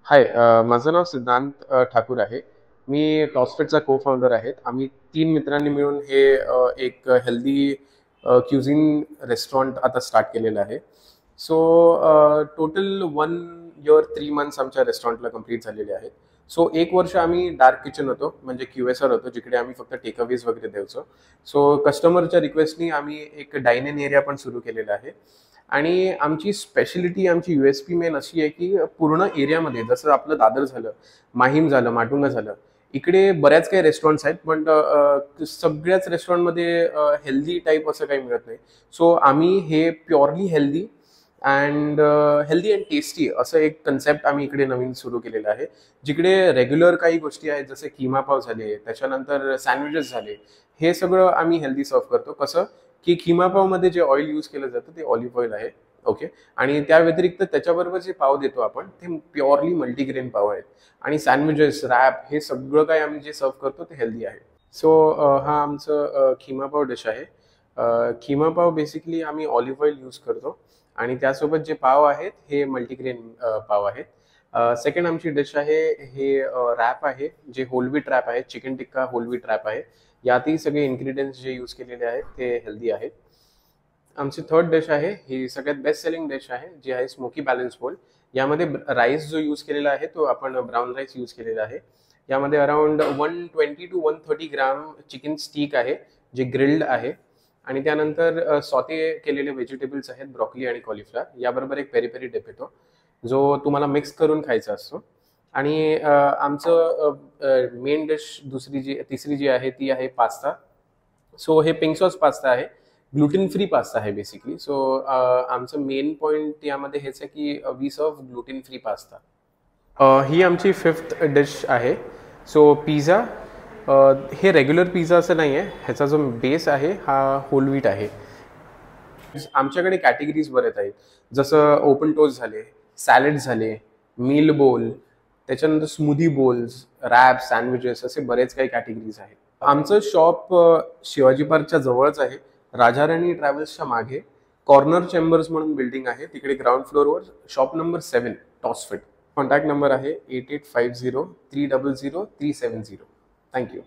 हाय, माझं नाव सिद्धांत ठाकूर आहे. मी टॉसफिटचा को-फाउंडर आहे. आम्ही 3 मित्रांनी मिळून हे एक हेल्दी क्युझिन रेस्टॉरंट आता स्टार्ट केलेलं आहे. सो टोटल 1 इयर 3 मंथ्स आमच्या रेस्टॉरंटला कंप्लीट झालेले आहेत. सो 1 वर्ष आम्ही डार्क किचन होतो, म्हणजे क्यूएसआर होतो, जिकडे आम्ही फक्त टेकअवेज वगैरे द्यायचो. सो कस्टमरच्या रिक्वेस्टनी आम्ही एक डायन इन एरिया पण सुरू केलेला आहे. आणि आमची स्पेशलिटी, आमची यूएसपी मेन अशी आहे की पूर्ण एरियामध्ये, जसं आपलं दादर झालं, माहीम झालं, माटुंगा झालं, इकडे बऱ्याच काही रेस्टॉरंट्स आहेत, पण सगळ्याच रेस्टॉरंटमध्ये हेल्दी टाईप असं काही मिळत नाही. सो आम्ही हे प्युअरली हेल्दी अँड टेस्टी असं एक कन्सेप्ट आम्ही इकडे नवीन सुरू केलेलं आहे, जिकडे रेग्युलर काही गोष्टी आहेत, जसे किमा पाव झाले, त्याच्यानंतर सँडविचेस झाले, हे सगळं आम्ही हेल्दी सर्व करतो. कसं की खिमा पावमध्ये जे ऑइल यूज केलं जातं ते ऑलिव्ह ऑइल आहे. ओके. आणि त्या व्यतिरिक्त त्याच्याबरोबर जे पाव देतो आपण ते प्युअरली मल्टीग्रेन पाव आहेत. आणि सँडविचेस, रॅप, हे सगळं काही आम्ही जे सर्व करतो ते हेल्दी आहे. सो हा आमचं खिमा पाव डिश आहे. खिमा पाव बेसिकली आम्ही ऑलिव्ह ऑइल यूज करतो आणि त्यासोबत जे पाव आहेत हे मल्टीग्रेन पाव आहेत. सेकंड आमची डिश आहे, हे रॅप आहे, जे होल व्हीट रॅप आहे, चिकन टिक्का होल व्हीट रॅप आहे. यातही सगळे इन्ग्रेडियंट्स जे यूज केलेले आहेत ते हेल्दी आहेत. आमची थर्ड डिश आहे, ही सगळ्यात बेस्ट सेलिंग डिश आहे, जी आहे स्मोकी बॅलन्स बोल. यामध्ये राईस जो यूज केलेला आहे तो आपण ब्राऊन राईस यूज केलेला आहे. यामध्ये अराउंड 120 to 130 ग्राम चिकन स्टीक आहे, जे ग्रिल्ड आहे. आणि त्यानंतर सॉते केलेले व्हेजिटेबल्स आहेत, ब्रॉकली आणि कॉलीफ्लॉवर. याबरोबर एक पेरी पेरी डिप येतो, जो तुम्हाला मिक्स करून खायचा असतो. आणि आमचं मेन डिश तिसरी जी आहे ती आहे पास्ता. सो हे पिंक सॉस पास्ता आहे, ग्लुटेन फ्री पास्ता आहे बेसिकली. सो आमचं मेन पॉईंट यामध्ये हेच आहे की वी सर्व ग्लुटेन फ्री पास्ता. ही आमची फिफ्थ डिश आहे. So pizza. हे रेग्युलर पिझ्झा असं नाही आहे, ह्याचा जो बेस आहे हा होल व्हीट आहे. आमच्याकडे कॅटेगरीज बरेच आहेत, जसं ओपन टोस्ट झाले, सॅलेड झाले, मील बोल, त्याच्यानंतर स्मूदी बोल्स, रॅप, सँडविचेस, असे बरेच काही कॅटेगरीज आहेत. आमचं शॉप शिवाजी पार्कच्या जवळच आहे, राजाराणी ट्रॅव्हल्सच्या मागे. कॉर्नर चेंबर्स म्हणून बिल्डिंग आहे, तिकडे ग्राउंड फ्लोअरवर shop number 7, Tossfit. Contact number आहे 8850300370. थँक्यू.